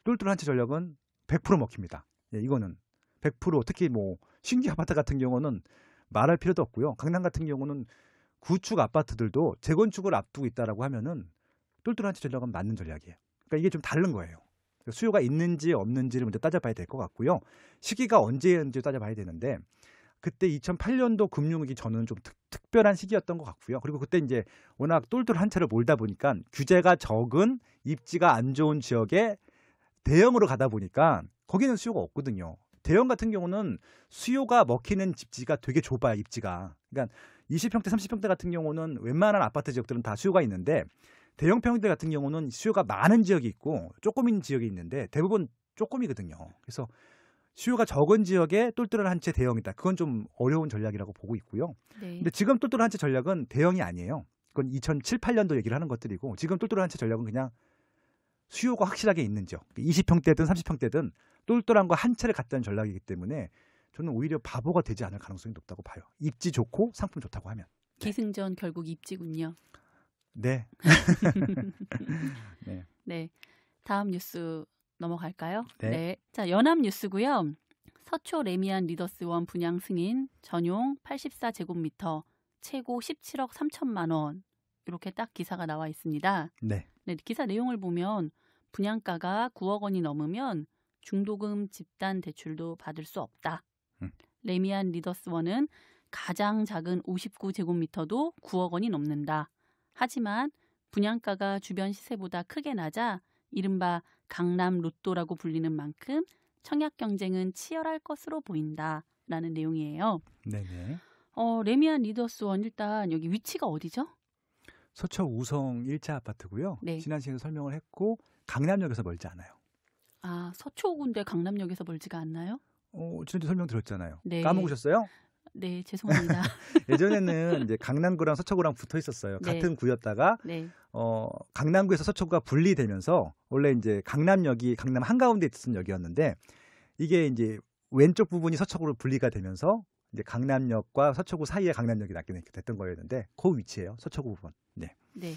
똘똘한 한 채 전략은 100% 먹힙니다. 예, 이거는 100% 특히 뭐 신규 아파트 같은 경우는 말할 필요도 없고요. 강남 같은 경우는 구축 아파트들도 재건축을 앞두고 있다라고 하면은 똘똘한 채 전략은 맞는 전략이에요. 그러니까 이게 좀 다른 거예요. 수요가 있는지 없는지를 먼저 따져봐야 될 것 같고요. 시기가 언제인지 따져봐야 되는데 그때 2008년도 금융위기 전은 좀 특별한 시기였던 것 같고요. 그리고 그때 이제 워낙 똘똘한 한 채를 몰다 보니까 규제가 적은 입지가 안 좋은 지역에 대형으로 가다 보니까 거기는 수요가 없거든요. 대형 같은 경우는 수요가 먹히는 집지가 되게 좁아요, 입지가. 그러니까 20평대, 30평대 같은 경우는 웬만한 아파트 지역들은 다 수요가 있는데 대형 평대 같은 경우는 수요가 많은 지역이 있고 조금 있는 지역이 있는데 대부분 조금이거든요. 그래서 수요가 적은 지역에 똘똘한 한 채 대형이다. 그건 좀 어려운 전략이라고 보고 있고요. 네. 근데 지금 똘똘한 한 채 전략은 대형이 아니에요. 그건 2007, 8년도 얘기를 하는 것들이고 지금 똘똘한 한 채 전략은 그냥 수요가 확실하게 있는 지역. 20평대든 30평대든 똘똘한 거 한 채를 갖다는 전략이기 때문에 저는 오히려 바보가 되지 않을 가능성이 높다고 봐요. 입지 좋고 상품 좋다고 하면. 기승전 결국 입지군요. 네. 네. 네. 다음 뉴스 넘어갈까요? 네. 자, 연합뉴스고요. 서초 레미안 리더스원 분양 승인 전용 84제곱미터 최고 17억 3천만 원. 이렇게 딱 기사가 나와 있습니다. 네. 네, 기사 내용을 보면 분양가가 9억 원이 넘으면 중도금 집단 대출도 받을 수 없다. 레미안 리더스원은 가장 작은 59제곱미터도 9억 원이 넘는다. 하지만 분양가가 주변 시세보다 크게 낮아 이른바 강남 로또라고 불리는 만큼 청약 경쟁은 치열할 것으로 보인다라는 내용이에요. 네네. 레미안 리더스원 일단 여기 위치가 어디죠? 서초 우성 1차 아파트고요. 네. 지난 시간에 설명을 했고 강남역에서 멀지 않아요. 아, 서초구인데 강남역에서 멀지가 않나요? 지난주 설명드렸잖아요. 네. 까먹으셨어요? 네, 죄송합니다. 예전에는 이제 강남구랑 서초구랑 붙어 있었어요. 네. 같은 구였다가 네. 강남구에서 서초구가 분리되면서 원래 이제 강남역이 강남 한가운데 있었던 역이었는데 이게 이제 왼쪽 부분이 서초구로 분리가 되면서 이제 강남역과 서초구 사이에 강남역이 낳게 됐던 거였는데 그 위치예요. 서초구 부분. 네. 네.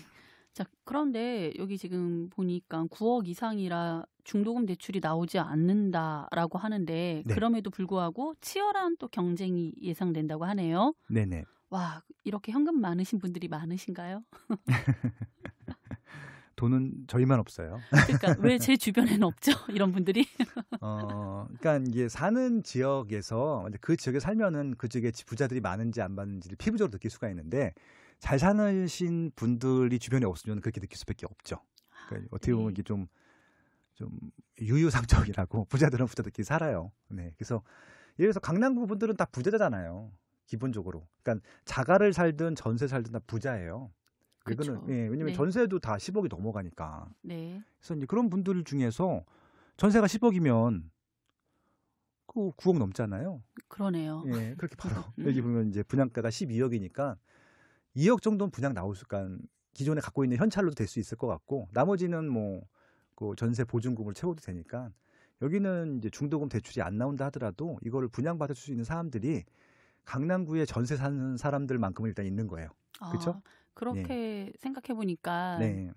자, 그런데 여기 지금 보니까 9억 이상이라 중도금 대출이 나오지 않는다라고 하는데 네. 그럼에도 불구하고 치열한 또 경쟁이 예상된다고 하네요. 네네. 와, 이렇게 현금 많으신 분들이 많으신가요? 돈은 저희만 없어요. 그러니까 왜 제 주변에는 없죠? 이런 분들이? 그러니까 이게 사는 지역에서 이제 그 지역에 살면은 그 지역에 부자들이 많은지 안 많은지를 피부적으로 느낄 수가 있는데 잘 사신 분들이 주변에 없으면 그렇게 느낄 수밖에 없죠. 그러니까 어떻게 보면 이게 좀 유유상종이라고 부자들은 부자들끼리 살아요. 네, 그래서 예를 들어서 강남구 분들은 다 부자잖아요. 기본적으로. 그러니까 자가를 살든 전세 살든 다 부자예요. 그쵸. 이거는 왜냐면 네. 전세도 다 10억이 넘어가니까. 네. 그래서 이제 그런 분들 중에서 전세가 10억이면 그 9억 넘잖아요. 그러네요. 예, 그렇게 바로 여기 보면 이제 분양가가 12억이니까 2억 정도는 분양 나올 수, 그러니까 기존에 갖고 있는 현찰로도 될 수 있을 것 같고 나머지는 뭐 그 전세 보증금을 채워도 되니까 여기는 이제 중도금 대출이 안 나온다 하더라도 이거를 분양받을 수 있는 사람들이 강남구에 전세 사는 사람들만큼은 일단 있는 거예요. 그쵸? 그렇게 생각해 보니까 네,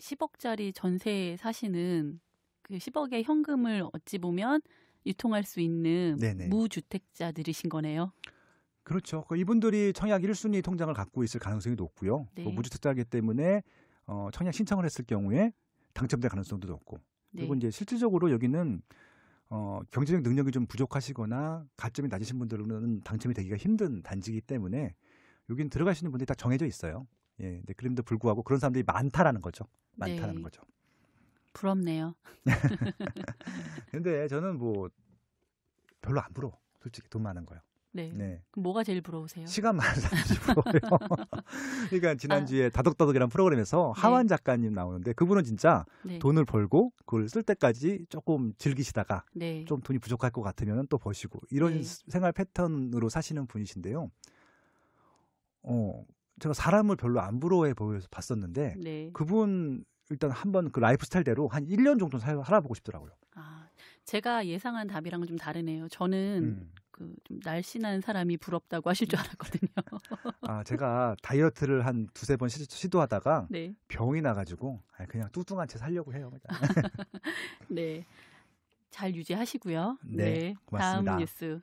10억짜리 전세 사시는 그 10억의 현금을 어찌 보면 유통할 수 있는 네네. 무주택자들이신 거네요. 그렇죠. 이분들이 청약 1순위 통장을 갖고 있을 가능성이 높고요. 네. 무주택자이기 때문에 청약 신청을 했을 경우에 당첨될 가능성도 높고. 그리고 네. 이제 실질적으로 여기는 경제적 능력이 좀 부족하시거나 가점이 낮으신 분들은 당첨이 되기가 힘든 단지이기 때문에 여기는 들어가시는 분들이 다 정해져 있어요. 예, 근데 그럼에도 불구하고 그런 사람들이 많다라는 거죠. 많다라는 네. 거죠. 부럽네요. 근데 저는 뭐 별로 안 부러워. 솔직히 돈 많은 거요. 네. 네. 그럼 뭐가 제일 부러우세요? 시간 많은 사람들이 부러워요. 그러니까 지난주에 다독다독이라는 프로그램에서 하완 작가님 나오는데 그분은 진짜 네. 돈을 벌고 그걸 쓸 때까지 조금 즐기시다가 네. 좀 돈이 부족할 것 같으면 또 버시고 이런 네. 생활 패턴으로 사시는 분이신데요. 제가 사람을 별로 안 부러워해 보여서 봤었는데 네. 그분 일단 한번 그 라이프 스타일대로 한 1년 정도 살아보고 싶더라고요. 제가 예상한 답이랑은 좀 다르네요. 저는 그 좀 날씬한 사람이 부럽다고 하실 줄 알았거든요. 제가 다이어트를 한 두세 번 시도하다가 네. 병이 나가지고 그냥 뚱뚱한 채 살려고 해요. 네. 잘 유지하시고요. 네, 고맙습니다. 다음 뉴스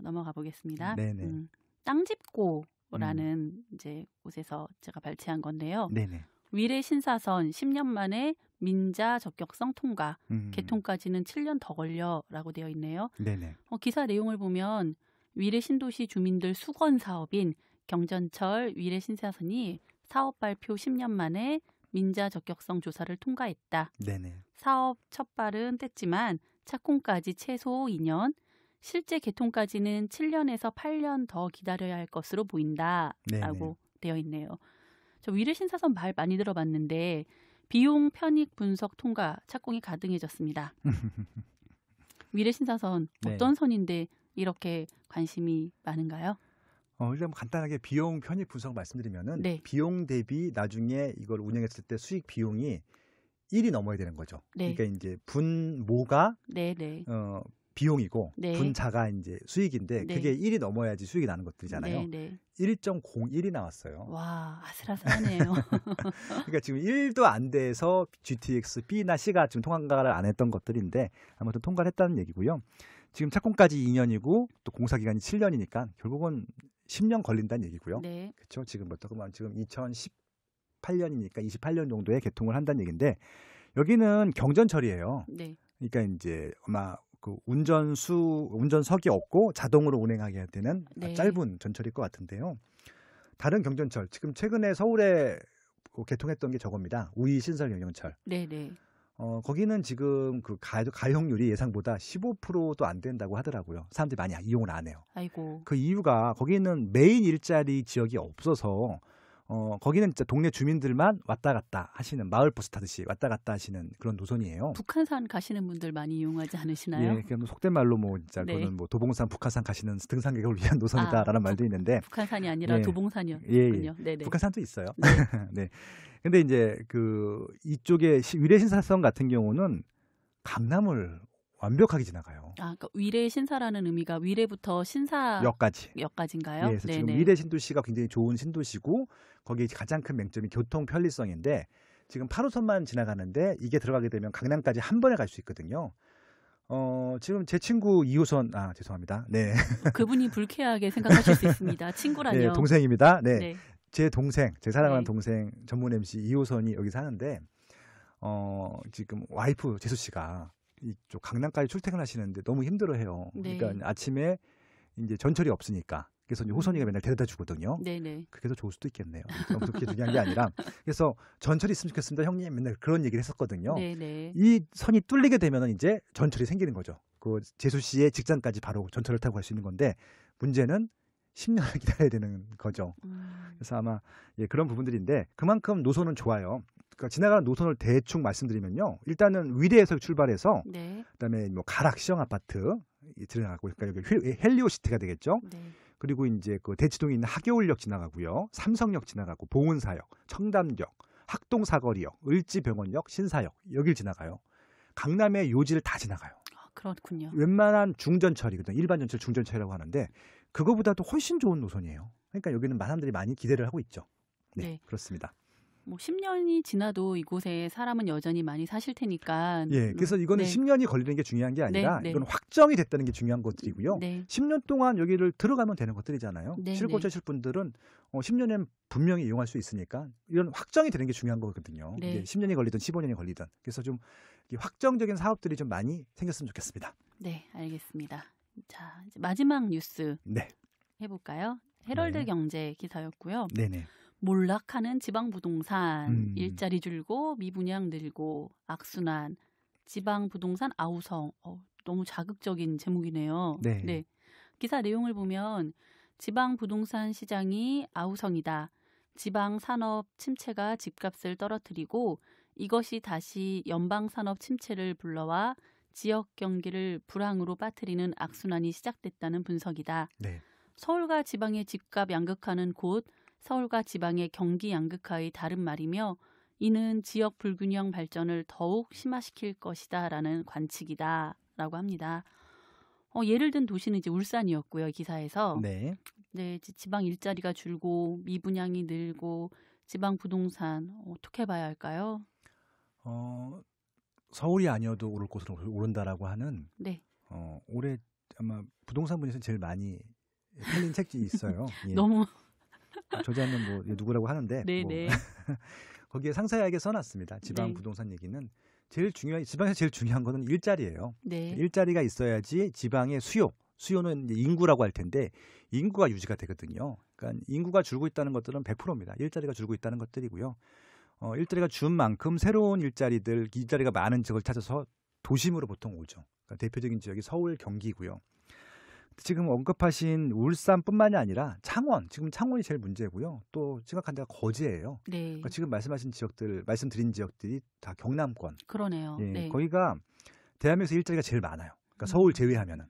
넘어가 보겠습니다. 네네. 땅집고라는 이제 곳에서 제가 발췌한 건데요. 네네. 위례 신사선 10년 만에 민자 적격성 통과, 개통까지는 7년 더 걸려라고 되어 있네요. 네네. 기사 내용을 보면 위례 신도시 주민들 수건 사업인 경전철 위례 신사선이 사업 발표 10년 만에 민자 적격성 조사를 통과했다. 네네. 사업 첫 발은 뗐지만 착공까지 최소 2년, 실제 개통까지는 7년에서 8년 더 기다려야 할 것으로 보인다라고 네네. 되어 있네요. 저 위례 신사선 말 많이 들어봤는데 비용 편익 분석 통과 착공이 가능해졌습니다. 위례 신사선 네. 어떤 선인데 이렇게 관심이 많은가요? 일단 뭐 간단하게 비용 편익 분석 말씀드리면은 네. 비용 대비 나중에 이걸 운영했을 때 수익 비용이 1이 넘어야 되는 거죠. 네. 그러니까 이제 분모가 네. 비용이고 네. 분자가 이제 수익인데 네. 그게 1이 넘어야지 수익이 나는 것들이잖아요. 네. 1.01이 나왔어요. 와, 아슬아슬하네요. 그러니까 지금 1도 안 돼서 GTX B나 C가 지금 통과를 안 했던 것들인데 아무튼 통과를 했다는 얘기고요. 지금 착공까지 2년이고 또 공사 기간이 7년이니까 결국은 10년 걸린다는 얘기고요. 네. 그렇죠. 지금 지금 2018년이니까 28년 정도에 개통을 한다는 얘기인데 여기는 경전철이에요. 네. 그러니까 이제 아마 그 운전석이 없고 자동으로 운행하게 되는 네. 짧은 전철일 것 같은데요. 다른 경전철 지금 최근에 서울에 개통했던 게 저겁니다. 우이 신설 경전철. 네. 거기는 지금 그 가용률이 예상보다 15%도 안 된다고 하더라고요. 사람들이 많이 이용을 안 해요. 아이고. 그 이유가 거기는 메인 일자리 지역이 없어서 거기는 진짜 동네 주민들만 왔다 갔다 하시는 마을 버스 타듯이 왔다 갔다 하시는 그런 노선이에요. 북한산 가시는 분들 많이 이용하지 않으시나요? 예, 그냥 속된 말로 뭐 진짜 네. 그거는 뭐 도봉산, 북한산 가시는 등산객을 위한 노선이다라는 말도 있는데 북한산이 아니라 예. 도봉산이었군요. 네네. 북한산도 있어요. 네. 근데 이제 그 이쪽에 위례 신사선 같은 경우는 강남을 완벽하게 지나가요. 그러니까 위례 신사라는 의미가 위례부터 역까지. 역까지인가요? 예, 그래서 지금 위례 신도시가 굉장히 좋은 신도시고 거기에 가장 큰 맹점이 교통 편리성인데 지금 8호선만 지나가는데 이게 들어가게 되면 강남까지 한 번에 갈 수 있거든요. 지금 제 친구 2호선 죄송합니다. 네. 그분이 불쾌하게 생각하실 수 있습니다. 친구라뇨. 네, 동생입니다. 네. 네. 제 동생, 제 사랑하는 네. 동생 전문 MC 2호선이 여기 사는데 지금 와이프 재수 씨가 이쪽 강남까지 출퇴근하시는데 너무 힘들어해요. 네. 그러니까 아침에 이제 전철이 없으니까 그래서 이제 호선이가 맨날 데려다 주거든요. 네네. 그게 더 좋을 수도 있겠네요. 너무 그렇게 중요한 게 아니라 그래서 전철이 있으면 좋겠습니다, 형님. 맨날 그런 얘기를 했었거든요. 네네. 이 선이 뚫리게 되면은 이제 전철이 생기는 거죠. 그 재수 씨의 직장까지 바로 전철을 타고 갈 수 있는 건데 문제는 10년을 기다려야 되는 거죠. 그래서 아마 그런 부분들인데 그만큼 노선은 좋아요. 그러니까 지나가는 노선을 대충 말씀드리면요. 일단은 위례에서 출발해서 네. 그다음에 뭐 가락 시형 아파트 들어가고 그러니까 여기 헬리오시티가 되겠죠. 네. 그리고 이제 그 대치동에 있는 하계울역 지나가고요. 삼성역 지나가고 봉은사역, 청담역, 학동사거리역, 을지병원역, 신사역 여길 지나가요. 강남의 요지를 다 지나가요. 그렇군요. 웬만한 중전철이거든요. 일반 전철 중전철이라고 하는데 그거보다도 훨씬 좋은 노선이에요. 그러니까 여기는 사람들이 많이 기대를 하고 있죠. 네. 그렇습니다. 뭐 10년이 지나도 이곳에 사람은 여전히 많이 사실 테니까. 예, 그래서 이거는 네. 10년이 걸리는 게 중요한 게 아니라 네. 이건 확정이 됐다는 게 중요한 것들이고요. 네. 10년 동안 여기를 들어가면 되는 것들이잖아요. 네, 실고하실 분들은 10년엔 분명히 이용할 수 있으니까 이런 확정이 되는 게 중요한 거거든요. 네. 이게 10년이 걸리든 15년이 걸리든. 그래서 좀 이 확정적인 사업들이 좀 많이 생겼으면 좋겠습니다. 네, 알겠습니다. 자, 이제 마지막 뉴스 네. 해볼까요? 헤럴드 네. 경제 기사였고요. 네네. 몰락하는 지방 부동산, 일자리 줄고 미분양 늘고 악순환, 지방 부동산 아우성. 너무 자극적인 제목이네요. 네. 기사 내용을 보면 지방 부동산 시장이 아우성이다. 지방 산업 침체가 집값을 떨어뜨리고 이것이 다시 연방 산업 침체를 불러와 지역 경기를 불황으로 빠뜨리는 악순환이 시작됐다는 분석이다. 네. 서울과 지방의 집값 양극화는 곧 서울과 지방의 경기 양극화의 다른 말이며 이는 지역 불균형 발전을 더욱 심화시킬 것이다라는 관측이다라고 합니다. 예를 든 도시는 이제 울산이었고요. 기사에서. 네. 네, 이제 지방 일자리가 줄고 미분양이 늘고 지방 부동산 어떻게 봐야 할까요? 서울이 아니어도 오를 곳으로 오른다라고 하는 네. 올해 아마 부동산 분야에서 제일 많이 팔린 책이 있어요. 예. 너무 저자는 뭐 누구라고 하는데 네네. 거기에 상세하게 써놨습니다. 지방 네. 부동산 얘기는 지방에서 제일 중요한 거는 일자리예요. 네. 일자리가 있어야지 지방의 수요는 이제 인구라고 할 텐데 인구가 유지가 되거든요. 그러니까 인구가 줄고 있다는 것들은 100%입니다. 일자리가 줄고 있다는 것들이고요. 일자리가 준 만큼 새로운 일자리가 많은 지역을 찾아서 도심으로 보통 오죠. 그러니까 대표적인 지역이 서울, 경기고요. 지금 언급하신 울산뿐만이 아니라 지금 창원이 제일 문제고요. 또 심각한 데가 거제예요. 네. 그러니까 지금 말씀드린 지역들이 다 경남권. 그러네요. 예, 네. 거기가 대한민국에서 일자리가 제일 많아요. 그러니까 서울 제외하면은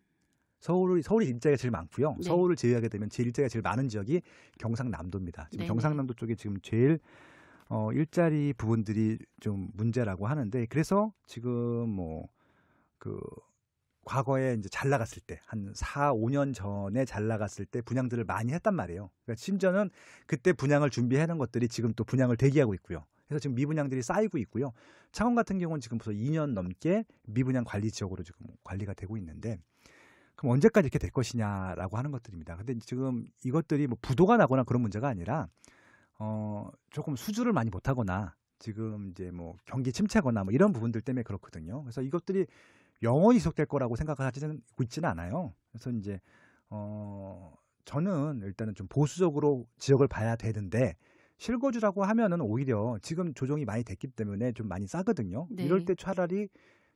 서울이 일자리가 제일 많고요. 네. 서울을 제외하게 되면 일자리가 제일 많은 지역이 경상남도입니다. 지금 네네. 경상남도 쪽이 지금 제일 일자리 부분들이 좀 문제라고 하는데 그래서 지금 과거에 이제 잘 나갔을 때 한 4, 5년 전에 잘 나갔을 때 분양들을 많이 했단 말이에요. 그러니까 심지어는 그때 분양을 준비해 놓은 것들이 지금 또 분양을 대기하고 있고요. 그래서 지금 미분양들이 쌓이고 있고요. 창원 같은 경우는 지금 벌써 2년 넘게 미분양 관리 지역으로 지금 관리가 되고 있는데 그럼 언제까지 이렇게 될 것이냐라고 하는 것들입니다. 근데 지금 이것들이 뭐 부도가 나거나 그런 문제가 아니라 조금 수주를 많이 못하거나 지금 이제 뭐 경기 침체거나 뭐 이런 부분들 때문에 그렇거든요. 그래서 이것들이 영원히 지속될 거라고 생각하고 있지는 않아요. 그래서 이제 저는 일단은 좀 보수적으로 지역을 봐야 되는데 실거주라고 하면은 오히려 지금 조정이 많이 됐기 때문에 좀 많이 싸거든요. 네. 이럴 때 차라리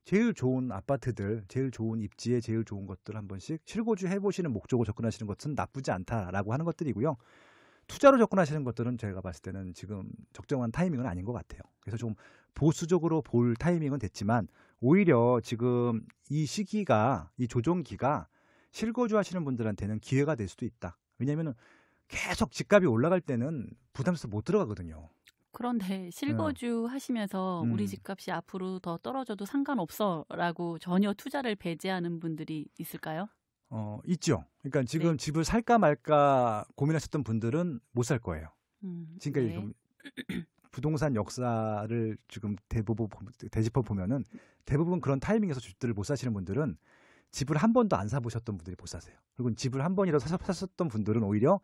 제일 좋은 아파트들, 제일 좋은 입지에 제일 좋은 것들 한 번씩 실거주 해보시는 목적으로 접근하시는 것은 나쁘지 않다라고 하는 것들이고요. 투자로 접근하시는 것들은 제가 봤을 때는 지금 적정한 타이밍은 아닌 것 같아요. 그래서 좀 보수적으로 볼 타이밍은 됐지만 오히려 지금 이 시기가, 이 조정기가 실거주 하시는 분들한테는 기회가 될 수도 있다. 왜냐하면 계속 집값이 올라갈 때는 부담스러워서 못 들어가거든요. 그런데 실거주 하시면서 우리 음. 집값이 앞으로 더 떨어져도 상관없어라고 전혀 투자를 배제하는 분들이 있을까요? 있죠. 그러니까 지금 네. 집을 살까 말까 고민하셨던 분들은 못 살 거예요. 지금까지 네. 좀 부동산 역사를 지금 대부분 되짚어 보면은 대부분 그런 타이밍에서 집들을 못 사시는 분들은 집을 한 번도 안 사보셨던 분들이 못 사세요. 그리고 집을 한 번이라도 샀었던 분들은 오히려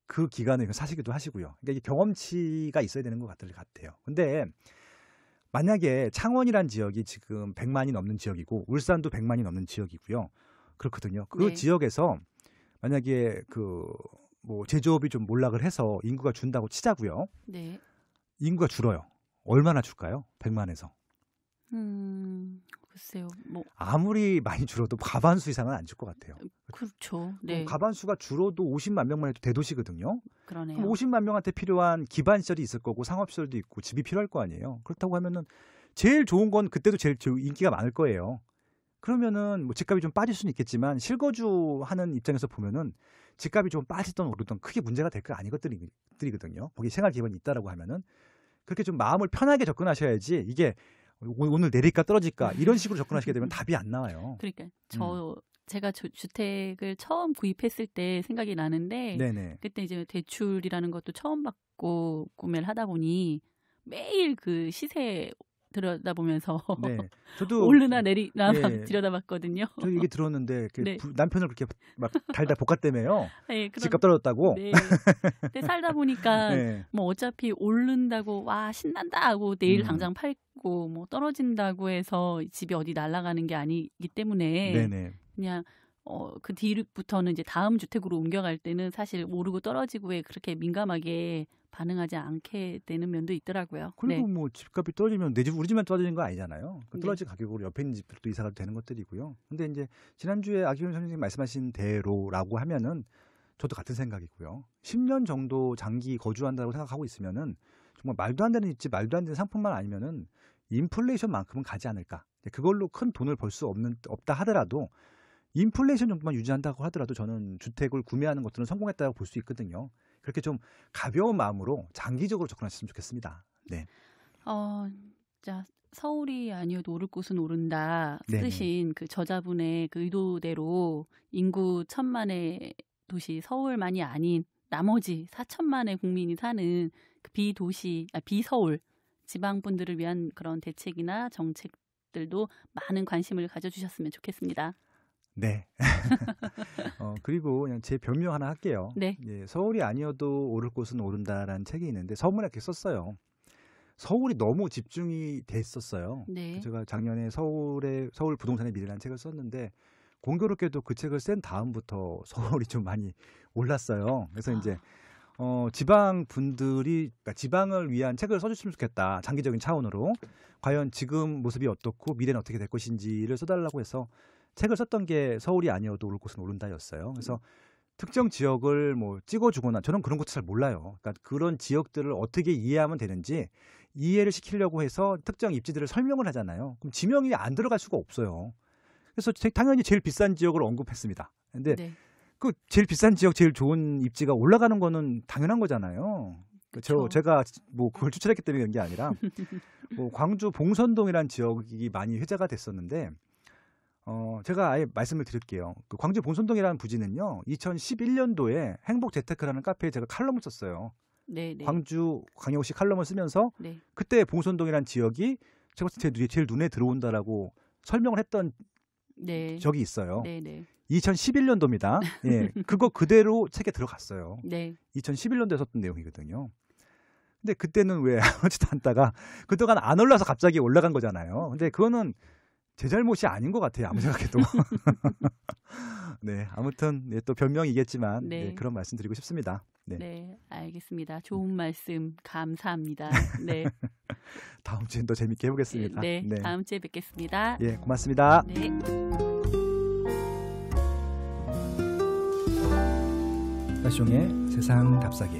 그 기간을 사시기도 하시고요. 그러니까 이게 경험치가 있어야 되는 것 같아요. 근데 만약에 창원이란 지역이 지금 100만이 넘는 지역이고 울산도 100만이 넘는 지역이고요. 그렇거든요. 그 네. 지역에서 만약에 뭐 제조업이 좀 몰락을 해서 인구가 준다고 치자고요. 네. 인구가 줄어요. 얼마나 줄까요? 100만에서. 글쎄요. 뭐 아무리 많이 줄어도 과반수 이상은 안 줄 것 같아요. 그렇죠. 네. 과반수가 줄어도 50만 명만 해도 대도시거든요. 그러네요. 그럼 50만 명한테 필요한 기반 시설이 있을 거고 상업시설도 있고 집이 필요할 거 아니에요. 그렇다고 하면은 제일 좋은 건 그때도 제일 인기가 많을 거예요. 그러면은 뭐 집값이 좀 빠질 수는 있겠지만 실거주하는 입장에서 보면은 집값이 좀 빠지던 오르던 크게 문제가 될 거 아니것들이거든요. 거기 생활 기반이 있다라고 하면은 그렇게 좀 마음을 편하게 접근하셔야지 이게 오늘 내릴까 떨어질까 이런 식으로 접근하시게 되면 답이 안 나와요. 그러니까 제가 주택을 처음 구입했을 때 생각이 나는데 네네. 그때 이제 대출이라는 것도 처음 받고 구매를 하다 보니 매일 그 시세 들여다보면서 네. 저도 오르나 내리나 막 예. 들여다봤거든요. 저 얘기 들었는데 네. 남편을 그렇게 막 달달 볶았다며요. 네, 집값 떨어졌다고. 네. 근데 살다 보니까 네. 뭐 어차피 오른다고 와 신난다 하고 내일 음. 당장 팔고 뭐 떨어진다고 해서 집이 어디 날아가는 게 아니기 때문에 네네. 그냥 그 뒤부터는 이제 다음 주택으로 옮겨갈 때는 사실 오르고 떨어지고에 그렇게 민감하게 반응하지 않게 되는 면도 있더라고요. 그리고 네. 뭐 집값이 떨어지면 내 집 우리 집만 떨어지는 거 아니잖아요. 그 네. 떨어진 가격으로 옆에 있는 집들도 이사 가도 되는 것들이고요. 근데 이제 지난주에 아기훈 선생님 말씀하신 대로라고 하면은 저도 같은 생각이고요. 10년 정도 장기 거주한다고 생각하고 있으면은 정말 말도 안 되는 입지, 말도 안 되는 상품만 아니면은 인플레이션만큼은 가지 않을까. 그걸로 큰 돈을 벌 수 없다 하더라도 인플레이션 정도만 유지한다고 하더라도 저는 주택을 구매하는 것들은 성공했다고 볼 수 있거든요. 그렇게 좀 가벼운 마음으로 장기적으로 접근하셨으면 좋겠습니다. 네. 자, 서울이 아니어도 오를 곳은 오른다 네네. 쓰신 그 저자분의 그 의도대로 인구 1,000만의 도시 서울만이 아닌 나머지 4천만의 국민이 사는 그 비서울 지방 분들을 위한 그런 대책이나 정책들도 많은 관심을 가져주셨으면 좋겠습니다. 네. 그리고 그냥 제 변명 하나 할게요. 네. 예, 서울이 아니어도 오를 곳은 오른다라는 책이 있는데 서문에 이렇게 썼어요. 서울이 너무 집중이 됐었어요. 네. 제가 작년에 서울 부동산의 미래라는 책을 썼는데 공교롭게도 그 책을 쓴 다음부터 서울이 좀 많이 올랐어요. 그래서 이제 지방 분들이 그러니까 지방을 위한 책을 써주시면 좋겠다. 장기적인 차원으로 과연 지금 모습이 어떻고 미래는 어떻게 될 것인지를 써달라고 해서 책을 썼던 게 서울이 아니어도 오를 곳은 오른다였어요. 그래서 특정 지역을 뭐 찍어주거나 저는 그런 것도 잘 몰라요. 그러니까 그런 지역들을 어떻게 이해하면 되는지 이해를 시키려고 해서 특정 입지들을 설명을 하잖아요. 그럼 지명이 안 들어갈 수가 없어요. 그래서 당연히 제일 비싼 지역을 언급했습니다. 근데 네. 그 제일 비싼 지역, 제일 좋은 입지가 올라가는 거는 당연한 거잖아요. 그쵸. 제가 뭐 그걸 추천했기 때문에 그런 게 아니라 뭐 광주 봉선동이라는 지역이 많이 회자가 됐었는데 제가 아예 말씀을 드릴게요. 그 광주 봉선동이라는 부지는요, 2011년도에 행복재테크라는 카페에 제가 칼럼을 썼어요. 네, 네. 광역시 칼럼을 쓰면서 네. 그때 봉선동이라는 지역이 제가 제일 눈에 들어온다라고 설명을 했던 네. 적이 있어요. 네, 네. 2011년도입니다. 예, 그거 그대로 책에 들어갔어요. 네. 2011년도에 썼던 내용이거든요. 근데 그때는 왜 아무렇지도 않다가 그동안 안 올라서 갑자기 올라간 거잖아요. 근데 그거는 제 잘못이 아닌 것 같아요. 아무 생각해도. 네, 아무튼 네, 또 변명이겠지만 네. 네, 그런 말씀 드리고 싶습니다. 네. 네, 알겠습니다. 좋은 말씀 감사합니다. 네, 다음 주엔 더 재밌게 해보겠습니다. 네, 다음 주에 뵙겠습니다. 예, 고맙습니다. 네. 나숑의 세상 답사기.